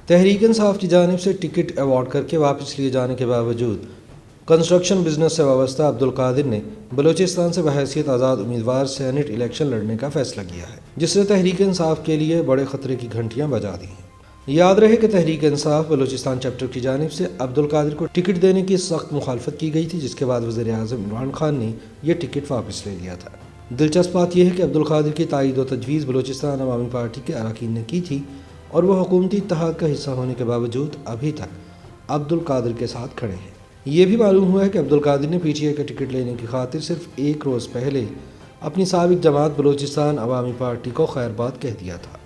تحریک انصاف کی جانب سے ٹکٹ ایوارڈ کر کے واپس لیے جانے کے باوجود کنسٹرکشن بزنس سے وابستہ عبدالقادر نے بلوچستان سے بحیثیت آزاد امیدوار سینٹ الیکشن لڑنے کا فیصلہ کیا ہے، جس سے تحریک انصاف کے لیے بڑے خطرے کی گھنٹیاں بجا دی ہیں۔ یاد رہے کہ تحریک انصاف بلوچستان چیپٹر کی جانب سے عبدالقادر کو ٹکٹ دینے کی سخت مخالفت کی گئی تھی، جس کے بعد وزیر اعظم عمران خان نے یہ ٹکٹ واپس لے لیا تھا۔ دلچسپ بات یہ ہے کہ عبدالقادر کی تائید و تجویز بلوچستان عوامی پارٹی کے اراکین نے کی تھی اور وہ حکومتی اتحاد کا حصہ ہونے کے باوجود ابھی تک عبدالقادر کے ساتھ کھڑے ہیں۔ یہ بھی معلوم ہوا ہے کہ عبدالقادر نے پی ٹی آئی کا ٹکٹ لینے کی خاطر صرف ایک روز پہلے اپنی سابق جماعت بلوچستان عوامی پارٹی کو خیر باد کہہ دیا تھا،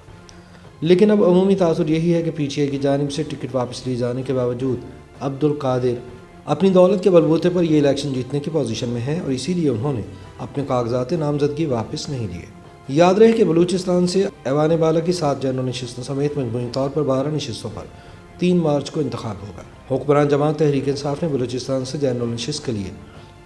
لیکن اب عمومی تاثر یہی ہے کہ پی ٹی آئی کی جانب سے ٹکٹ واپس لیے جانے کے باوجود عبدالقادر اپنی دولت کے بلبوتے پر یہ الیکشن جیتنے کی پوزیشن میں ہیں اور اسی لیے انہوں نے اپنے کاغذات نامزدگی واپس نہیں لیے۔ یاد رہے کہ بلوچستان سے ایوان بالا کی 7 جنرل نشستوں سمیت مجموعی طور پر 12 نشستوں پر 3 مارچ کو انتخاب ہوگا۔ حکمران جماعت تحریک انصاف نے بلوچستان سے جنرل نشست کے لیے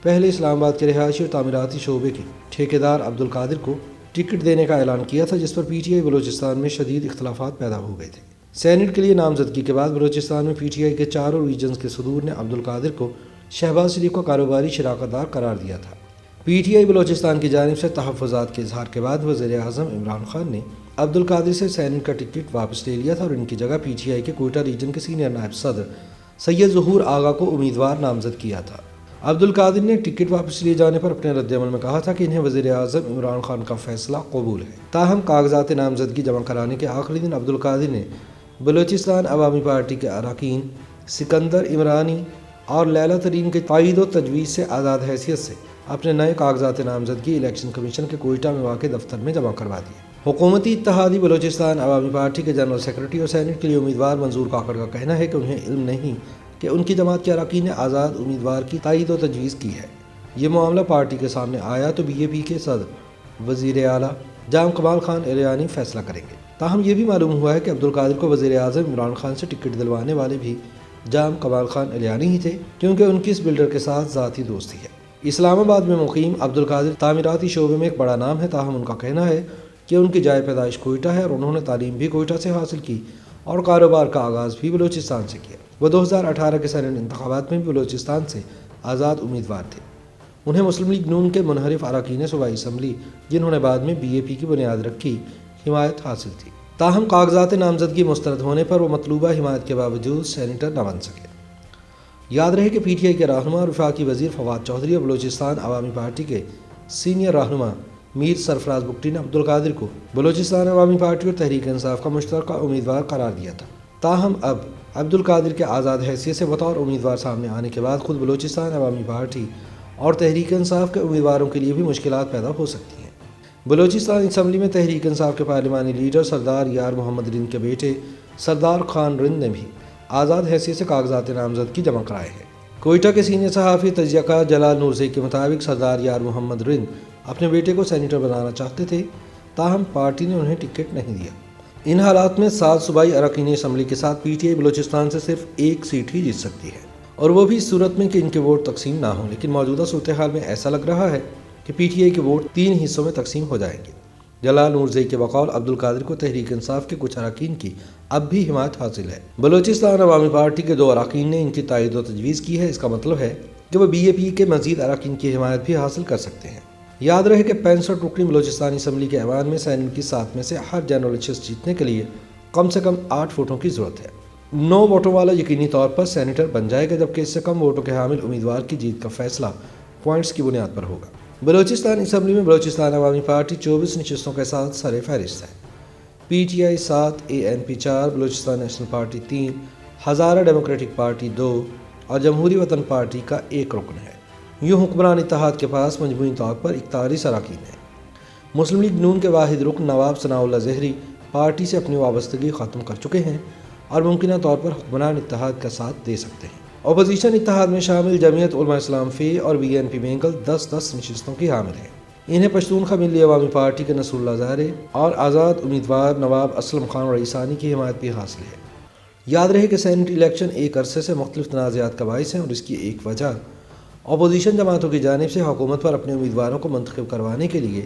پہلے اسلام آباد کے رہائشی اور تعمیراتی شعبے کے ٹھیکیدار عبدالقادر کو ٹکٹ دینے کا اعلان کیا تھا، جس پر پی ٹی آئی بلوچستان میں شدید اختلافات پیدا ہو گئے تھے۔ سینٹ کے لیے نامزدگی کے بعد بلوچستان میں پی ٹی آئی کے چاروں ریجنز کے صدور نے عبدالقادر کو شہباز شریف کو کاروباری شراکت دار قرار دیا تھا۔ پی ٹی آئی بلوچستان کی جانب سے تحفظات کے اظہار کے بعد وزیر اعظم عمران خان نے عبدالقادر سے سینٹ کا ٹکٹ واپس لے لیا تھا اور ان کی جگہ پی ٹی آئی کے کوئٹہ ریجن کے سینئر نائب صدر سید ظہور آغا کو امیدوار نامزد کیا تھا۔ عبدالقادر نے ٹکٹ واپس لیے جانے پر اپنے رد عمل میں کہا تھا کہ انہیں وزیر اعظم عمران خان کا فیصلہ قبول ہے۔ تاہم کاغذات نامزدگی جمع کرانے کے آخری دن عبدالقادر نے بلوچستان عوامی پارٹی کے اراکین سکندر عمرانی اور لیلا ترین کے تائید و تجویز سے آزاد حیثیت سے اپنے نئے کاغذات نامزدگی الیکشن کمیشن کے کوئٹہ میں واقع دفتر میں جمع کروا دیے۔ حکومتی اتحادی بلوچستان عوامی پارٹی کے جنرل سیکرٹری اور سینٹ کے لیے امیدوار منظور کاکڑ کا کہنا ہے کہ انہیں علم نہیں کہ ان کی جماعت کے اراکین نے آزاد امیدوار کی تائید و تجویز کی ہے۔ یہ معاملہ پارٹی کے سامنے آیا تو بی اے پی کے صدر وزیر اعلیٰ جام کمال خان الیانی فیصلہ کریں گے۔ تاہم یہ بھی معلوم ہوا ہے کہ عبدالقادر کو وزیر اعظم عمران خان سے ٹکٹ دلوانے والے بھی جام کمال خان الیانی ہی تھے، کیونکہ ان کی اس بلڈر کے ساتھ ذاتی دوستی ہے۔ اسلام آباد میں مقیم عبدالقادر تعمیراتی شعبے میں ایک بڑا نام ہے، تاہم ان کا کہنا ہے کہ ان کی جائے پیدائش کوئٹہ ہے اور انہوں نے تعلیم بھی کوئٹہ سے حاصل کی اور کاروبار کا آغاز بھی بلوچستان سے کیا۔ وہ 2018 کے سینٹ انتخابات میں بھی بلوچستان سے آزاد امیدوار تھے۔ انہیں مسلم لیگ نون کے منحرف اراکین صوبائی اسمبلی، جنہوں نے بعد میں بی اے پی کی بنیاد رکھی، حمایت حاصل تھی۔ تاہم کاغذات نامزدگی مسترد ہونے پر وہ مطلوبہ حمایت کے باوجود سینیٹر نہ بن سکے۔ یاد رہے کہ پی ٹی آئی کے رہنما اور وفاقی وزیر فواد چودھری اور بلوچستان عوامی پارٹی کے سینئر رہنما میر سرفراز بگٹی نے عبدالقادر کو بلوچستان عوامی پارٹی اور تحریک انصاف کا مشترکہ امیدوار قرار دیا تھا۔ تاہم اب عبدالقادر کے آزاد حیثیت سے بطور امیدوار سامنے آنے کے بعد خود بلوچستان عوامی پارٹی اور تحریک انصاف کے امیدواروں کے لیے بھی مشکلات پیدا ہو سکتی ہیں۔ بلوچستان اسمبلی میں تحریک انصاف کے پارلیمانی لیڈر سردار یار محمد رند کے بیٹے سردار خان رند نے بھی آزاد حیثیت سے کاغذات نامزدگی جمع کرائے ہیں۔ کوئٹہ کے سینئر صحافی تجزیہ کار جلال نورزئی کے مطابق سردار یار محمد رند اپنے بیٹے کو سینیٹر بنانا چاہتے تھے، تاہم پارٹی نے انہیں ٹکٹ نہیں دیا۔ ان حالات میں 7 صوبائی اراکین اسمبلی کے ساتھ پی ٹی آئی بلوچستان سے صرف ایک سیٹ ہی جیت سکتی ہے، اور وہ بھی اس صورت میں کہ ان کے ووٹ تقسیم نہ ہوں، لیکن موجودہ صورتحال میں ایسا لگ رہا ہے کہ پی ٹی آئی کے ووٹ 3 حصوں میں تقسیم ہو جائیں گے۔ جلال نورزئی کے بقول عبدالقادر کو تحریک انصاف کے کچھ اراکین کی اب بھی حمایت حاصل ہے۔ بلوچستان عوامی پارٹی کے 2 اراکین نے ان کی تائید و تجویز کی ہے، اس کا مطلب ہے کہ وہ بی اے پی کے مزید اراکین کی حمایت بھی حاصل کر سکتے ہیں۔ یاد رہے کہ 65 رکنی بلوچستان اسمبلی کے ایوان میں سینٹ کی 7 میں سے ہر جنرل نشست جیتنے کے لیے کم سے کم 8 ووٹوں کی ضرورت ہے۔ 9 ووٹوں والا یقینی طور پر سینیٹر بن جائے گا، جبکہ اس سے کم ووٹوں کے حامل امیدوار کی جیت کا فیصلہ پوائنٹس کی بنیاد پر ہوگا۔ بلوچستان اسمبلی میں بلوچستان عوامی پارٹی 24 نشستوں کے ساتھ سر فہرست ہے۔ P T I 7، A N P 4، Balochistan national party 3، Hazara democratic party 2 اور جمہوری وطن پارٹی کا 1 رکن ہے۔ یوں حکمران اتحاد کے پاس مجموعی طور پر 41 اراکین ہیں۔ مسلم لیگ نون کے واحد رکن نواب ثناء اللہ زہری پارٹی سے اپنی وابستگی ختم کر چکے ہیں اور ممکنہ طور پر حکمران اتحاد کا ساتھ دے سکتے ہیں۔ اپوزیشن اتحاد میں شامل جمعیت علماء اسلام فی اور بی این پی مینگل 10 نشستوں کی حامل ہیں۔ انہیں پشتونخوا ملی عوامی پارٹی کے نصر اللہ زہرے اور آزاد امیدوار نواب اسلم خان رئیسانی کی حمایت بھی حاصل ہے۔ یاد رہے کہ سینٹ الیکشن ایک عرصے سے مختلف تنازعات کا باعث ہیں اور اس کی ایک وجہ اپوزیشن جماعتوں کی جانب سے حکومت پر اپنے امیدواروں کو منتخب کروانے کے لیے